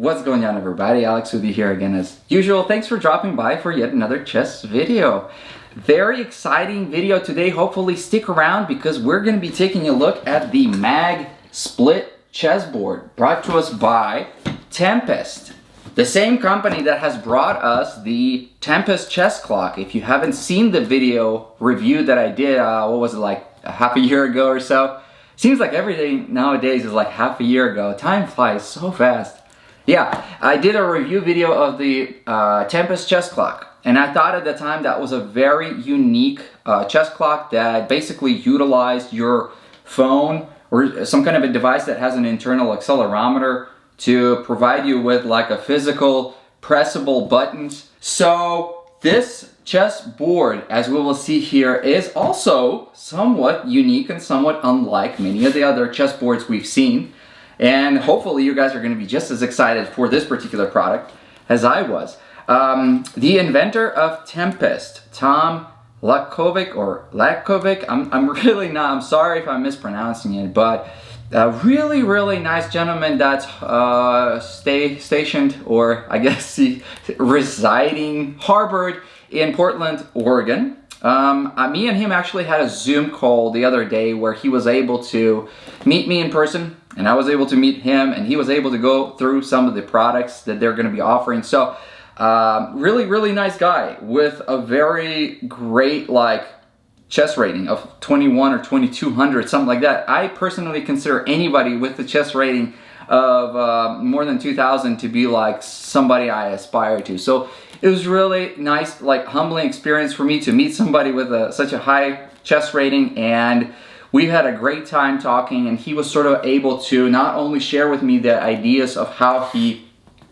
What's going on, everybody? Alex with you here again as usual. Thanks for dropping by for yet another chess video. Very exciting video today. Hopefully stick around because we're going to be taking a look at the Mag Split chessboard brought to us by Tempest. The same company that has brought us the Tempest Chess Clock. If you haven't seen the video review that I did, what was it, like half a year ago or so? Seems like everything nowadays is like half a year ago. Time flies so fast. Yeah, I did a review video of the Tempest Chess Clock, and I thought at the time that was a very unique chess clock that basically utilized your phone or some kind of a device that has an internal accelerometer to provide you with like a physical pressable buttons. So this chess board, as we will see here, is also somewhat unique and somewhat unlike many of the other chess boards we've seen. And hopefully you guys are going to be just as excited for this particular product as I was. The inventor of Tempest, Tom Lakovic, I'm sorry if I'm mispronouncing it, but a really nice gentleman that's stationed, or I guess residing, harbored in Portland, Oregon. Me and him actually had a Zoom call the other day where he was able to meet me in person, and I was able to meet him, and he was able to go through some of the products that they're going to be offering. So really nice guy with a very great chess rating of 21 or 2200, something like that. I personally consider anybody with the chess rating of more than 2000 to be like somebody I aspire to. So it was really nice, humbling experience for me to meet somebody with such a high chess rating, and we had a great time talking, and he was sort of able to not only share with me the ideas of how he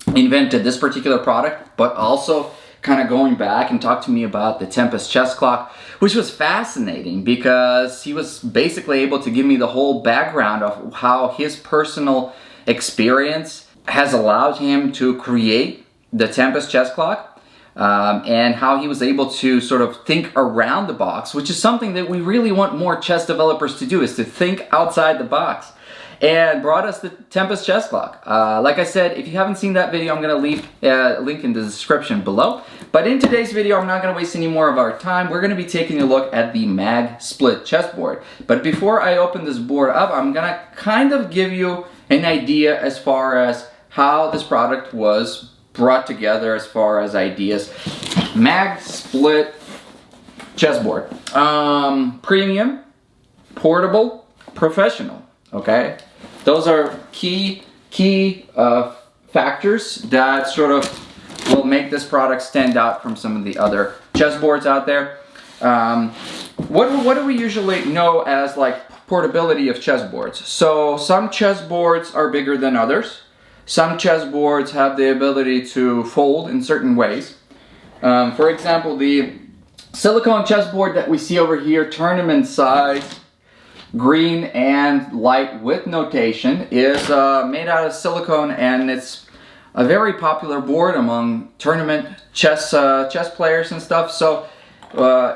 invented this particular product, but also kind of going back and talk to me about the Tempest Chess Clock, which was fascinating because he was basically able to give me the whole background of how his personal experience has allowed him to create the Tempest Chess Clock. And how he was able to sort of think around the box, which is something that we really want more chess developers to do, is to think outside the box. And brought us the Tempest Chess Clock. Like I said, if you haven't seen that video, I'm going to leave a link in the description below. But in today's video, I'm not going to waste any more of our time. We're going to be taking a look at the Mag Split chessboard. But before I open this board up, I'm going to kind of give you an idea as far as how this product was brought together as far as ideas. Mag Split chessboard. Premium, portable, professional. Okay? Those are key factors that sort of will make this product stand out from some of the other chessboards out there. What do we usually know as portability of chessboards? So some chessboards are bigger than others. Some chessboards have the ability to fold in certain ways. For example, the silicone chessboard that we see over here, tournament size, green and light with notation, is made out of silicone, and it's a very popular board among tournament chess players and stuff. So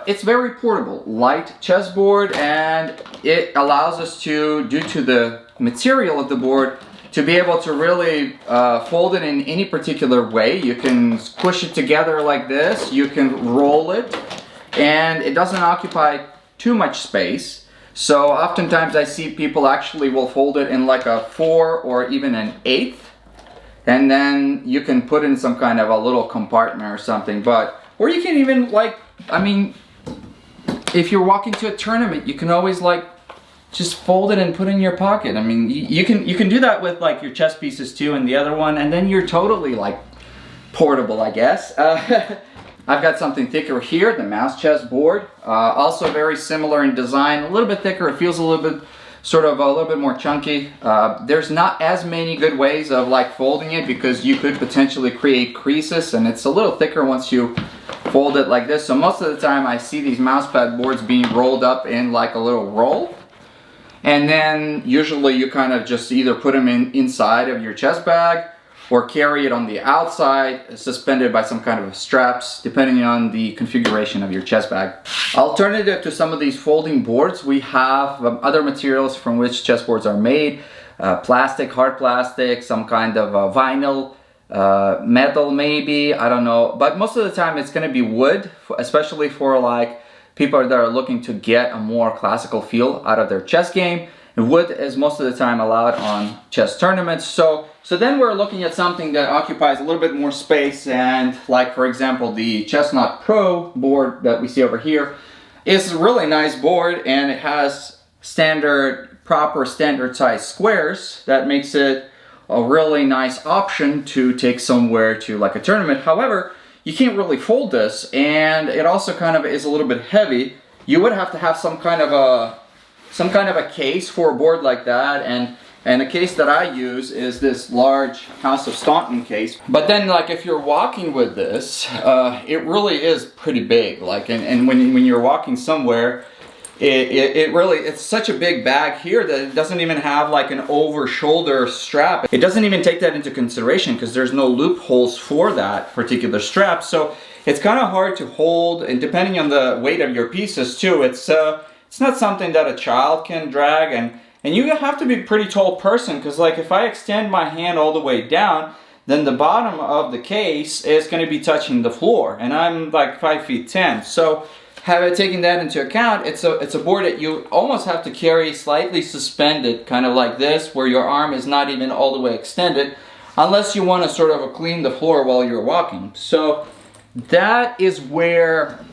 it's very portable, light chessboard, and it allows us to, due to the material of the board, to be able to really fold it in any particular way. You can squish it together like this, you can roll it, and it doesn't occupy too much space. So oftentimes I see people actually will fold it in like a 4 or even an 1/8, and then you can put in some kind of a little compartment or something. Or you can even if you're walking to a tournament, you can always just fold it and put it in your pocket. I mean, you can do that with your chess pieces too, and the other one, and then you're totally portable, I guess. I've got something thicker here, the mouse chess board. Also very similar in design, a little bit thicker. It feels a little bit more chunky. There's not as many good ways of folding it because you could potentially create creases, and it's a little thicker once you fold it like this. So most of the time I see these mousepad boards being rolled up in a little roll. And then usually you kind of just either put them inside of your chess bag or carry it on the outside, suspended by some kind of straps, depending on the configuration of your chess bag. Alternative to some of these folding boards, we have other materials from which chessboards are made. Plastic, hard plastic, some kind of vinyl, metal maybe, I don't know. But most of the time it's going to be wood, especially for like people that are looking to get a more classical feel out of their chess game. And wood is most of the time allowed on chess tournaments. So then we're looking at something that occupies a little bit more space, and like for example the Chestnut Pro board that we see over here is a really nice board, and it has proper standard size squares that makes it a really nice option to take somewhere to like a tournament. However, you can't really fold this, and it also kind of is a little bit heavy. You would have to have some kind of a case for a board like that, and the case that I use is this large House of Staunton case. But then like if you're walking with this, it really is pretty big. Like and when you're walking somewhere, it's such a big bag here that it doesn't even have like an over shoulder strap. It doesn't even take that into consideration because there's no loopholes for that particular strap. So it's kind of hard to hold, and depending on the weight of your pieces too, it's not something that a child can drag, and you have to be a pretty tall person, because like if I extend my hand all the way down, then the bottom of the case is going to be touching the floor, and I'm like 5'10". So taking that into account, it's a board that you almost have to carry slightly suspended, kind of like this, where your arm is not even all the way extended, unless you want to sort of clean the floor while you're walking. So that is where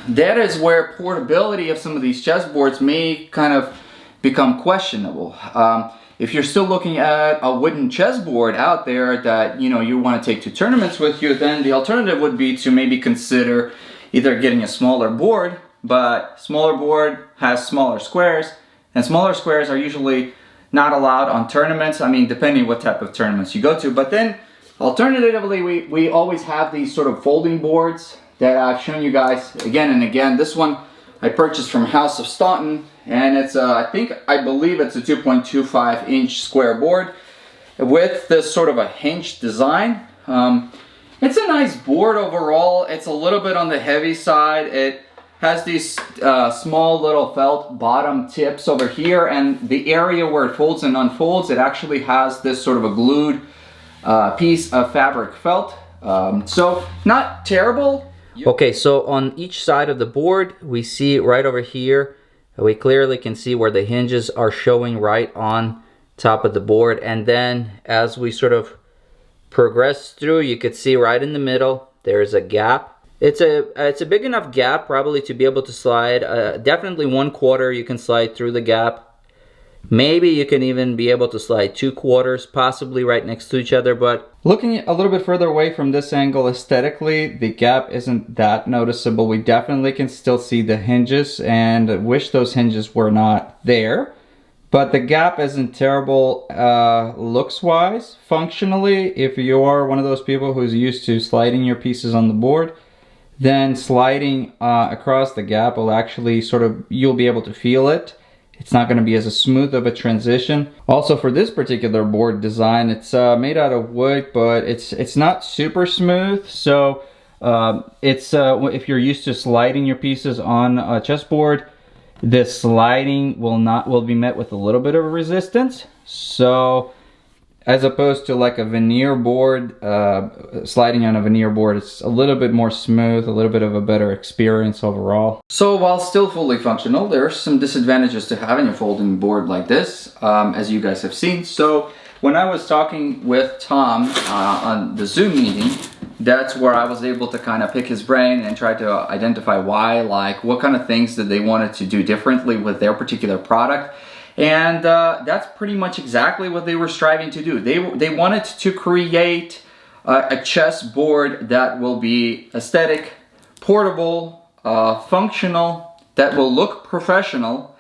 portability of some of these chessboards may kind of become questionable. If you're still looking at a wooden chessboard out there that you want to take to tournaments with you, then the alternative would be to maybe consider either getting a smaller board, but smaller board has smaller squares, and smaller squares are usually not allowed on tournaments. I mean, depending what type of tournaments you go to. But then alternatively, we always have these sort of folding boards that I've shown you guys again and again. This one I purchased from House of Staunton, and it's I believe it's a 2.25 inch square board with this sort of a hinged design. It's a nice board overall. It's a little bit on the heavy side. It has these small little felt bottom tips over here, and the area where it folds and unfolds, it actually has this sort of a glued piece of fabric felt. So not terrible. Okay, so on each side of the board, we see right over here, we clearly can see where the hinges are showing right on top of the board. And then as we sort of progress through, you could see right in the middle, there's a gap. It's a big enough gap probably to be able to slide. Definitely 1/4 you can slide through the gap. Maybe you can even be able to slide 2/4, possibly right next to each other. But looking a little bit further away from this angle, aesthetically, the gap isn't that noticeable. We definitely can still see the hinges, and I wish those hinges were not there. But the gap isn't terrible looks-wise. Functionally, if you are one of those people who's used to sliding your pieces on the board, then sliding across the gap will actually you'll be able to feel it. It's not going to be as smooth of a transition. Also, for this particular board design, it's made out of wood, but it's not super smooth. So if you're used to sliding your pieces on a chessboard, this sliding will be met with a little bit of resistance. So as opposed to like a veneer board, sliding on a veneer board, it's a little bit more smooth, a little bit of a better experience overall. So while still fully functional, there are some disadvantages to having a folding board like this, as you guys have seen. So when I was talking with Tom on the Zoom meeting, that's where I was able to kind of pick his brain and try to identify why, like what kind of things that they wanted to do differently with their particular product. And that's pretty much exactly what they were striving to do. They wanted to create a chess board that will be aesthetic, portable, functional, that will look professional,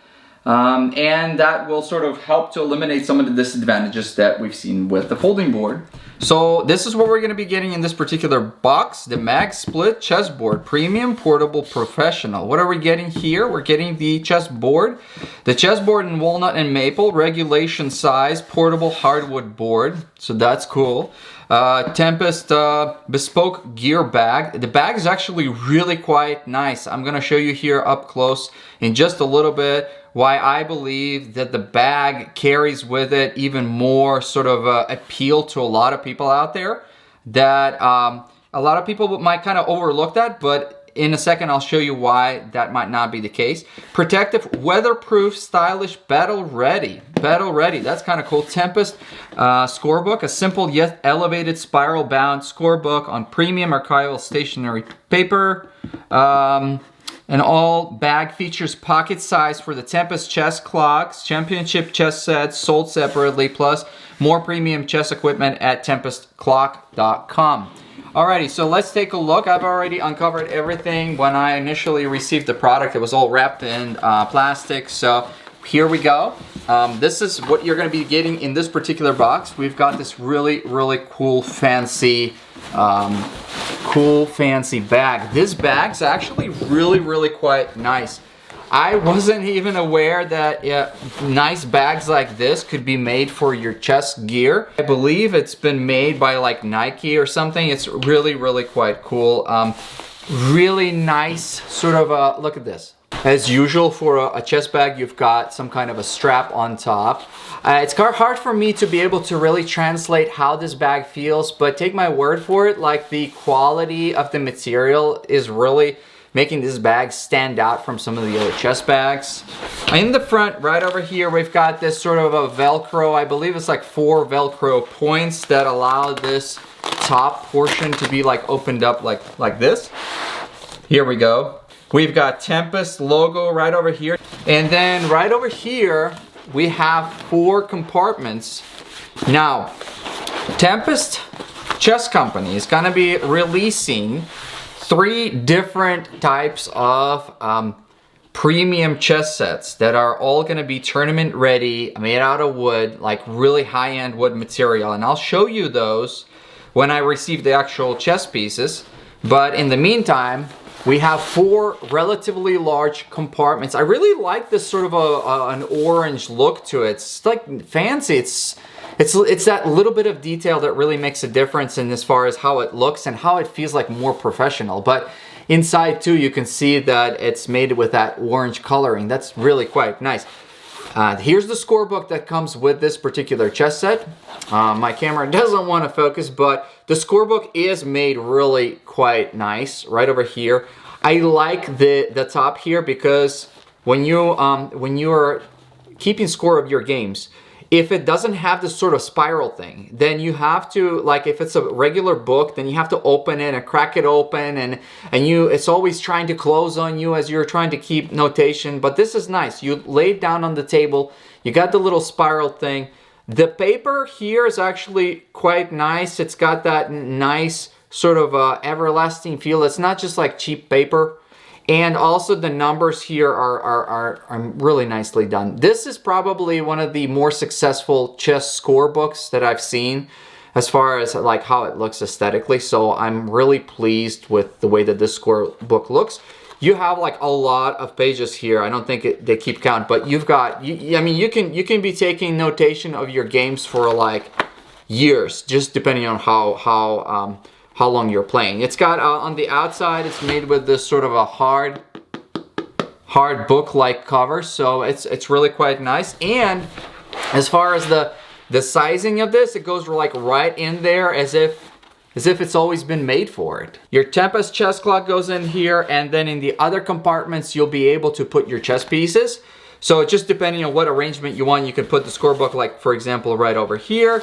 and that will sort of help to eliminate some of the disadvantages that we've seen with the folding board. So this is what we're going to be getting in this particular box, the Mag Split Chessboard Premium Portable Professional. What are we getting here? We're getting the chessboard, the chessboard in walnut and maple, regulation size, portable hardwood board. So that's cool. Tempest bespoke gear bag. The bag is actually really quite nice. I'm going to show you here up close in just a little bit why I believe that the bag carries with it even more sort of appeal to a lot of people out there, that a lot of people might kind of overlook that, but in a second I'll show you why that might not be the case. Protective, weatherproof, stylish, battle ready. Battle ready, that's kind of cool. Tempest scorebook, a simple yet elevated spiral bound scorebook on premium archival stationery paper. And all bag features pocket size for the Tempest Chess Clocks, championship chess sets sold separately, plus more premium chess equipment at tempestclock.com. Alrighty, so let's take a look. I've already uncovered everything. When I initially received the product, it was all wrapped in plastic. So here we go. This is what you're going to be getting in this particular box. We've got this really, really cool, fancy bag. This bag's actually really, really quite nice. I wasn't even aware that nice bags like this could be made for your chess gear. I believe it's been made by like Nike or something. It's really, really quite cool. Really nice sort of look at this. As usual for a chess bag, you've got some kind of a strap on top. It's hard for me to be able to really translate how this bag feels, but take my word for it, like the quality of the material is really making this bag stand out from some of the other chess bags. In the front, right over here, we've got this sort of a Velcro. I believe it's like 4 Velcro points that allow this top portion to be like opened up like this. Here we go. We've got Tempest logo right over here. And then right over here, we have 4 compartments. Now, Tempest Chess Company is gonna be releasing 3 different types of premium chess sets that are all gonna be tournament ready, made out of wood, like really high-end wood material. And I'll show you those when I receive the actual chess pieces. But in the meantime, we have 4 relatively large compartments. I really like this sort of an orange look to it. It's like fancy. It's that little bit of detail that really makes a difference in as far as how it looks and how it feels like more professional. But inside too, you can see that it's made with that orange coloring. That's really quite nice. Here's the scorebook that comes with this particular chess set. My camera doesn't want to focus, but the scorebook is made really quite nice right over here. I like the top here because when you are keeping score of your games, if it doesn't have this sort of spiral thing, then you have to, like if it's a regular book, then you have to open it and crack it open, and it's always trying to close on you as you're trying to keep notation. But this is nice. You lay it down on the table, you got the little spiral thing. The paper here is actually quite nice. It's got that nice sort of everlasting feel. It's not just like cheap paper. And also the numbers here are really nicely done. This is probably one of the more successful chess score books that I've seen as far as like how it looks aesthetically. So I'm really pleased with the way that this score book looks. You have like a lot of pages here. I don't think they keep count, but you've got, I mean, you can be taking notation of your games for like years, just depending on how long you're playing. It's got on the outside, it's made with this sort of a hard book-like cover, so it's really quite nice. And as far as the sizing of this, it goes like right in there as if it's always been made for it. Your Tempest Chess Clock goes in here, and then in the other compartments, you'll be able to put your chess pieces. So just depending on what arrangement you want, you can put the scorebook, like for example, right over here.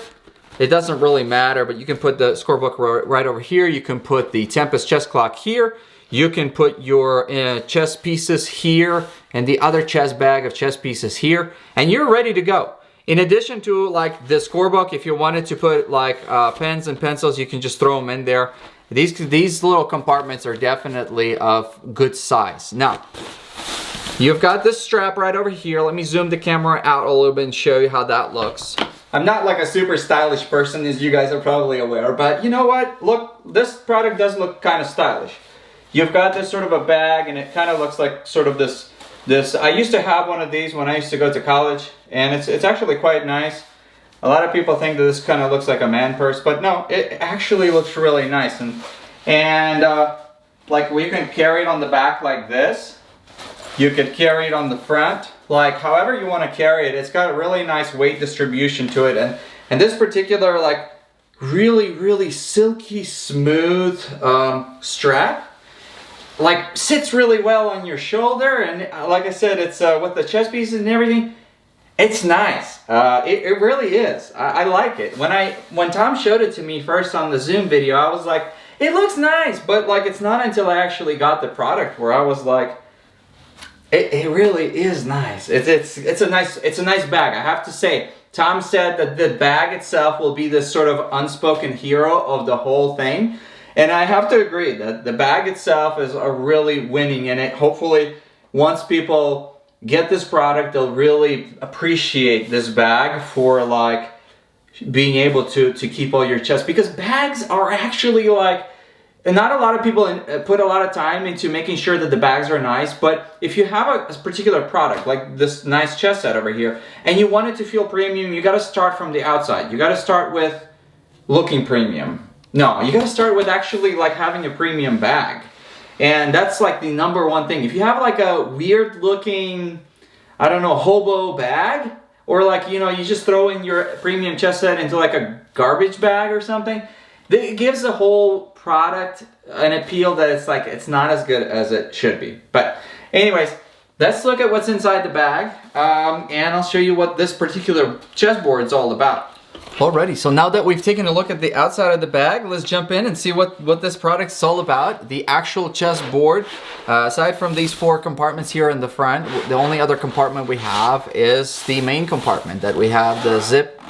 It doesn't really matter, but you can put the scorebook right over here. You can put the Tempest Chess Clock here. You can put your chess pieces here and the other chess bag of chess pieces here, and you're ready to go. In addition to like the scorebook, if you wanted to put like pens and pencils, you can just throw them in there. These little compartments are definitely of good size. Now, you've got this strap right over here. Let me zoom the camera out a little bit and show you how that looks. I'm not like a super stylish person, as you guys are probably aware, but you know what? Look, this product does look kind of stylish. You've got this sort of a bag, and it kind of looks like sort of this. I used to have one of these when I used to go to college, and it's actually quite nice. A lot of people think that this kind of looks like a man purse, but no, it actually looks really nice. And like we can carry it on the back like this. You could carry it on the front like however you want to carry it, it's got a really nice weight distribution to it, and this particular like really silky smooth strap like sits really well on your shoulder, and like I said, it's with the chess pieces and everything, it's nice. It really is. I like it. When Tom showed it to me first on the Zoom video, I was like, it looks nice, but like it's not until I actually got the product where I was like, it really is nice. It's a nice bag. I have to say, Tom said that the bag itself will be this sort of unspoken hero of the whole thing. And I have to agree that the bag itself is really winning in it. Hopefully, once people get this product, they'll really appreciate this bag for like being able to keep all your chess. Because bags are actually like, and not a lot of people put a lot of time into making sure that the bags are nice, but if you have a particular product, like this nice chess set over here, and you want it to feel premium, you gotta start from the outside. You gotta start with looking premium. No, you gotta start with actually like having a premium bag. And that's like the #1 thing. If you have like a weird looking, I don't know, hobo bag, or like, you know, you just throw in your premium chess set into like a garbage bag or something, it gives the whole product an appeal that it's like, it's not as good as it should be. But anyways, let's look at what's inside the bag, and I'll show you what this particular chessboard is all about. Alrighty, so now that we've taken a look at the outside of the bag, let's jump in and see what this product is all about. The actual chessboard, aside from these 4 compartments here in the front, the only other compartment we have is the main compartment that we have the zip,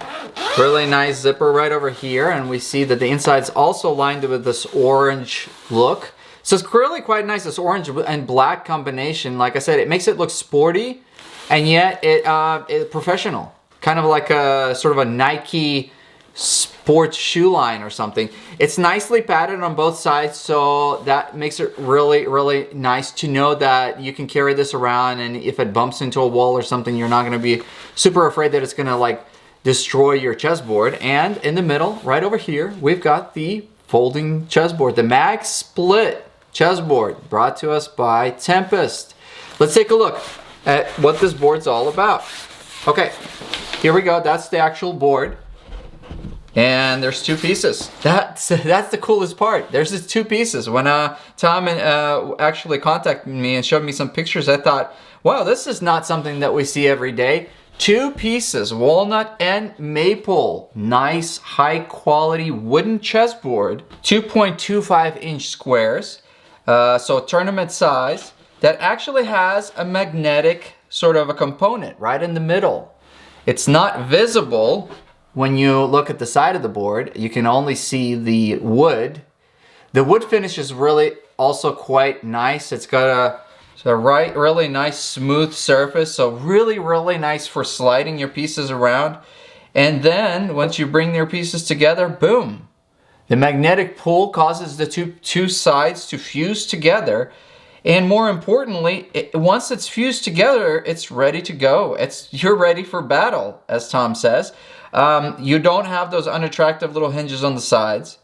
really nice zipper right over here, and we see that the inside's also lined with this orange look. So it's really quite nice, this orange and black combination. Like I said, it makes it look sporty, and yet it's professional. Kind of like a sort of a Nike sports shoe line or something. It's nicely padded on both sides, so that makes it really nice to know that you can carry this around, and if it bumps into a wall or something, you're not gonna be super afraid that it's gonna like destroy your chessboard. And in the middle, right over here, we've got the folding chessboard, the mag split chessboard, brought to us by Tempest. Let's take a look at what this board's all about. Okay, here we go. That's the actual board, and there's 2 pieces. That's the coolest part. There's just 2 pieces. When Tom actually contacted me and showed me some pictures, I thought, wow, this is not something that we see every day. 2 pieces, walnut and maple. Nice, high quality wooden chessboard. 2.25-inch squares, so tournament size, that actually has a magnetic sort of a component right in the middle. It's not visible when you look at the side of the board. You can only see the wood. The wood finish is really also quite nice. It's got a really nice smooth surface, so really nice for sliding your pieces around. And then once you bring your pieces together, boom, the magnetic pull causes the two sides to fuse together. And more importantly, once it's fused together, it's ready to go. You're ready for battle, as Tom says. You don't have those unattractive little hinges on the sides.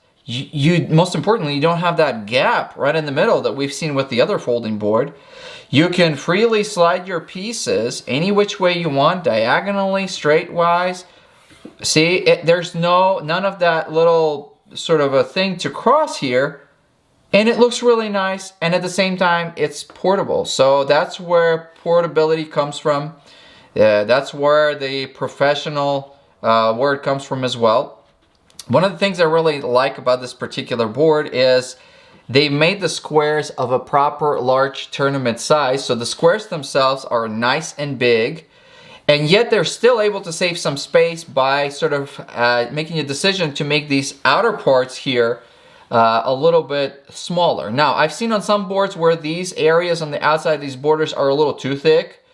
Most importantly, you don't have that gap right in the middle that we've seen with the other folding board. You can freely slide your pieces any which way you want, diagonally, straightwise. See, there's none of that little sort of a thing to cross here. And it looks really nice, and at the same time, it's portable. So that's where portability comes from. That's where the professional word comes from as well. One of the things I really like about this particular board is they made the squares of a proper large tournament size. So the squares themselves are nice and big, and yet they're still able to save some space by sort of making a decision to make these outer parts here a little bit smaller. Now, I've seen on some boards where these areas on the outside, these borders are a little too thick,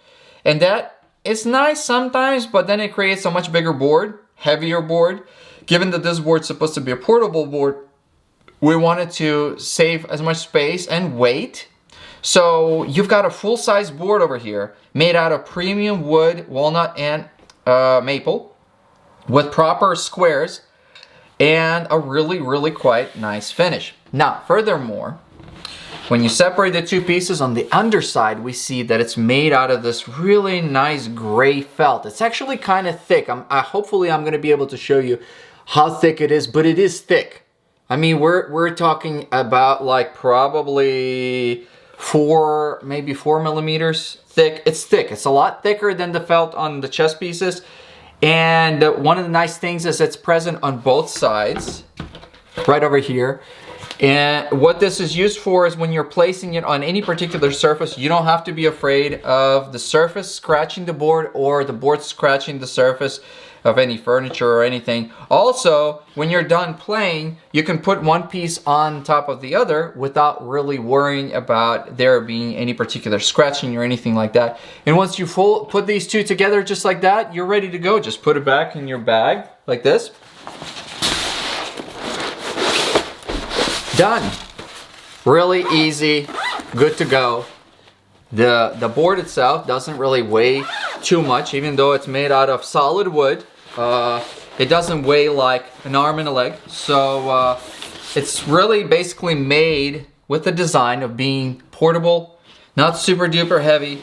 and that is nice sometimes, but then it creates a much bigger board, heavier board. Given that this board's supposed to be a portable board, we wanted to save as much space and weight. So you've got a full-size board over here made out of premium wood, walnut, and maple with proper squares and a really quite nice finish. Now, furthermore, When you separate the two pieces on the underside, we see that it's made out of this really nice gray felt. It's actually kind of thick. Hopefully I'm going to be able to show you how thick it is, but it is thick. I mean, we're talking about like probably maybe 4 millimeters thick. It's thick. It's a lot thicker than the felt on the chess pieces. And one of the nice things is it's present on both sides, right over here. And what this is used for is when you're placing it on any particular surface, you don't have to be afraid of the surface scratching the board or the board scratching the surface of any furniture or anything. Also, when you're done playing, you can put one piece on top of the other without really worrying about there being any particular scratching or anything like that. And once you put these two together just like that, you're ready to go. Just put it back in your bag like this. Done. Really easy, good to go. The board itself doesn't really weigh too much, even though it's made out of solid wood. It doesn't weigh like an arm and a leg. So it's really basically made with the design of being portable, not super duper heavy,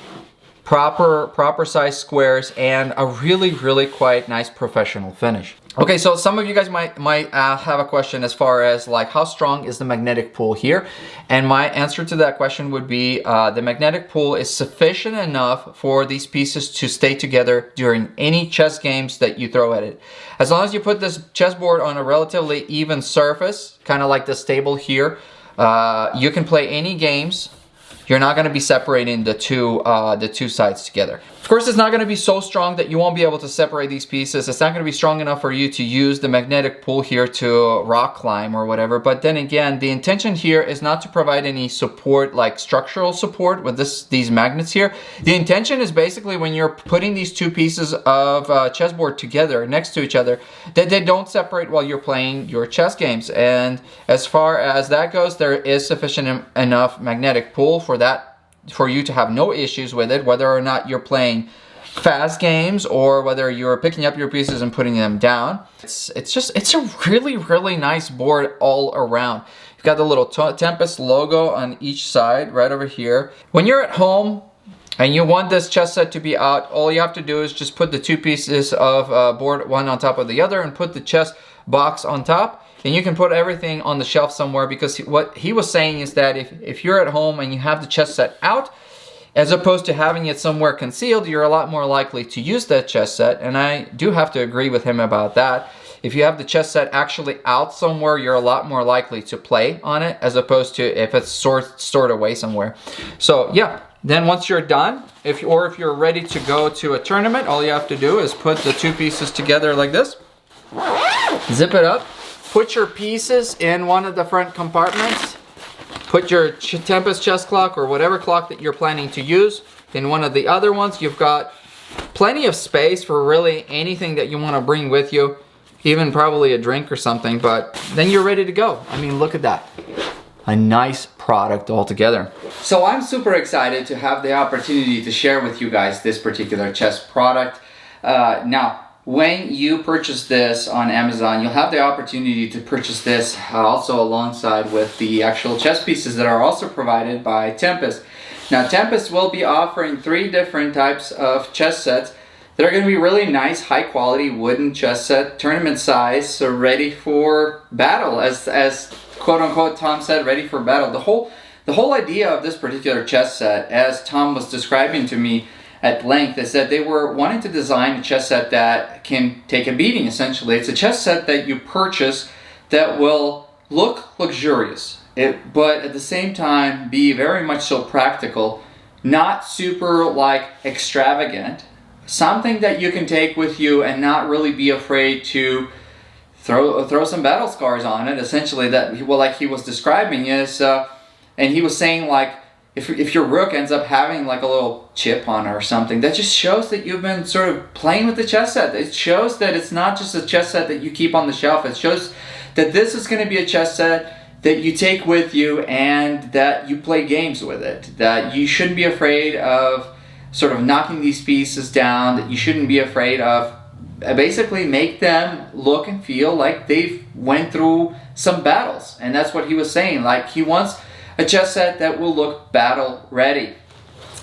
proper size squares, and a really quite nice professional finish. Okay, so some of you guys might have a question as far as like how strong is the magnetic pull here, and my answer to that question would be the magnetic pull is sufficient enough for these pieces to stay together during any chess games that you throw at it. As long as you put this chessboard on a relatively even surface, kind of like this table here, you can play any games. You're not going to be separating the two sides together. Of course, it's not going to be so strong that you won't be able to separate these pieces. It's not going to be strong enough for you to use the magnetic pull here to rock climb or whatever. But then again, the intention here is not to provide any support, like structural support with these magnets here. The intention is basically when you're putting these two pieces of chessboard together next to each other, that they don't separate while you're playing your chess games. And as far as that goes, there is sufficient enough magnetic pull for you to have no issues with it, whether or not you're playing fast games or whether you're picking up your pieces and putting them down. It's a really nice board all around. You've got the little Tempest logo on each side right over here. When you're at home and you want this chess set to be out, all you have to do is just put the two pieces of board one on top of the other and put the chess box on top. And you can put everything on the shelf somewhere, because what he was saying is that if you're at home and you have the chess set out, as opposed to having it somewhere concealed, you're a lot more likely to use that chess set. And I do have to agree with him about that. If you have the chess set actually out somewhere, you're a lot more likely to play on it, as opposed to if it's stored away somewhere. So yeah, then once you're done, if you're ready to go to a tournament, all you have to do is put the two pieces together like this, zip it up, put your pieces in one of the front compartments, put your Tempest Chess Clock or whatever clock that you're planning to use in one of the other ones. You've got plenty of space for really anything that you want to bring with you, even probably a drink or something, but then you're ready to go. I mean, look at that. A nice product altogether. So I'm super excited to have the opportunity to share with you guys this particular chess product. Now, when you purchase this on Amazon, you'll have the opportunity to purchase this also alongside with the actual chess pieces that are also provided by Tempest. Now, Tempest will be offering 3 different types of chess sets that are going to be really nice, high quality wooden chess set, tournament size, so ready for battle, as quote unquote Tom said, ready for battle. The whole idea of this particular chess set, as Tom was describing to me at length, is that they were wanting to design a chess set that can take a beating, essentially. It's a chess set that you purchase that will look luxurious, but at the same time be very much so practical, not super like extravagant, something that you can take with you and not really be afraid to throw some battle scars on it, essentially. That, well, like he was describing is, and he was saying, like, if your rook ends up having like a little chip on it or something, that just shows that you've been sort of playing with the chess set. It shows that it's not just a chess set that you keep on the shelf. It shows that this is going to be a chess set that you take with you and that you play games with it. That you shouldn't be afraid of sort of knocking these pieces down, that you shouldn't be afraid of basically make them look and feel like they've went through some battles. And that's what he was saying. Like, he wants a chess set that will look battle ready.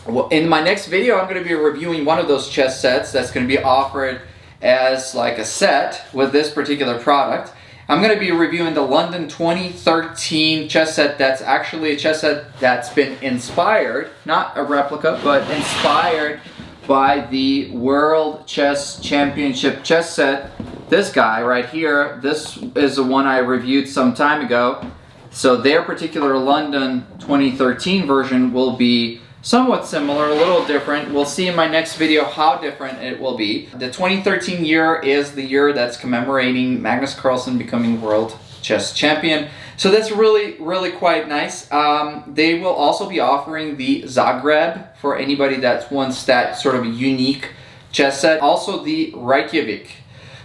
Well, in my next video, I'm going to be reviewing one of those chess sets that's going to be offered as like a set with this particular product. I'm going to be reviewing the London 2013 chess set that's actually a chess set that's been inspired, not a replica, but inspired by the World Chess Championship chess set. This guy right here, this is the one I reviewed some time ago. So their particular London 2013 version will be somewhat similar, a little different. We'll see in my next video how different it will be. The 2013 year is the year that's commemorating Magnus Carlsen becoming world chess champion. So that's really quite nice. They will also be offering the Zagreb for anybody that wants that sort of unique chess set. Also the Reykjavik.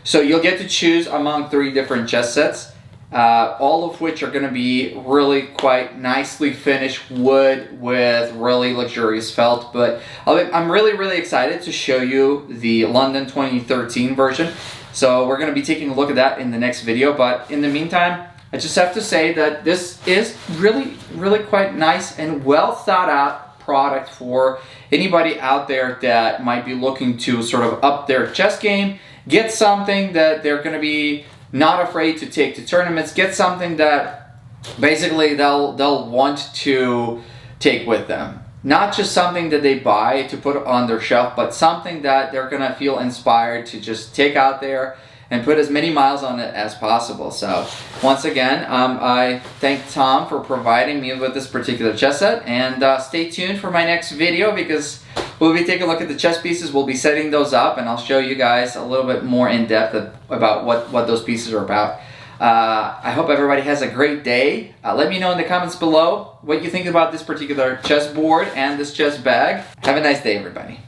So you'll get to choose among 3 different chess sets. All of which are going to be really quite nicely finished wood with really luxurious felt. But I'm really excited to show you the London 2013 version. So we're going to be taking a look at that in the next video. But in the meantime, I just have to say that this is really quite nice and well thought out product for anybody out there that might be looking to sort of up their chess game, get something that they're going to be not afraid to take to tournaments, get something that basically they'll want to take with them. Not just something that they buy to put on their shelf, but something that they're gonna feel inspired to just take out there and put as many miles on it as possible. So once again, I thank Tom for providing me with this particular chess set, and stay tuned for my next video because we'll be taking a look at the chess pieces. We'll be setting those up, and I'll show you guys a little bit more in depth about what those pieces are about. I hope everybody has a great day. Let me know in the comments below what you think about this particular chessboard and this chess bag. Have a nice day, everybody.